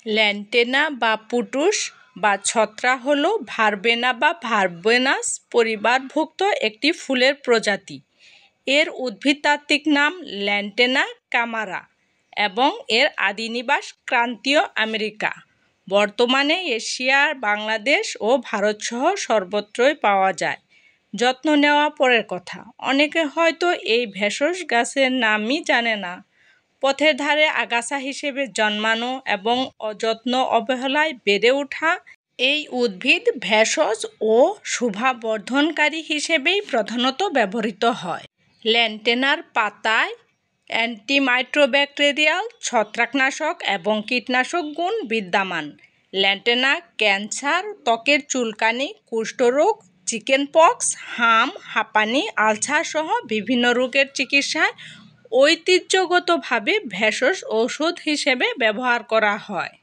Lantana বা পুটুস বা ছত্রাক হল ভারবেনা বা ভারবেনাস পরিবারভুক্ত একটি ফুলের প্রজাতি। এর উদ্ভিদতাত্ত্বিক নাম ল্যান্টেনা কামারা এবং এর আদি নিবাস ক্রান্তীয় আমেরিকা। বর্তমানে এশিয়া, বাংলাদেশ ও ভারতসহ সর্বত্রই পাওয়া যায়। যত্ন নেওয়া পরের কথা। অনেকে হয়তো এই ভেষজ গাছের নামই জানে না। পথের ধারে আগাছা হিসেবে জন্মানো এবং অযত্ন অবহেলায় বেড়ে ওঠা এই উদ্ভিদ ভেষজ ও শোভাবর্ধনকারী হিসেবেই প্রধানত ব্যবহৃত হয়। ল্যান্টেনার পাতায় অ্যান্টিমাইক্রোব্যাকটেরিয়াল, ছত্রাকনাশক এবং কীটনাশক গুণ বিদ্যমান। ল্যান্টেনা ক্যান্সার, ত্বকের চুলকানি, কুষ্ঠরোগ, চিকেন পক্স, হাম, হাঁপানি, আলসার সহ বিভিন্ন রোগের চিকিৎসায় ঐতিহ্যগতভাবে ভেষজ ঔষধ হিসেবে ব্যবহার করা হয়।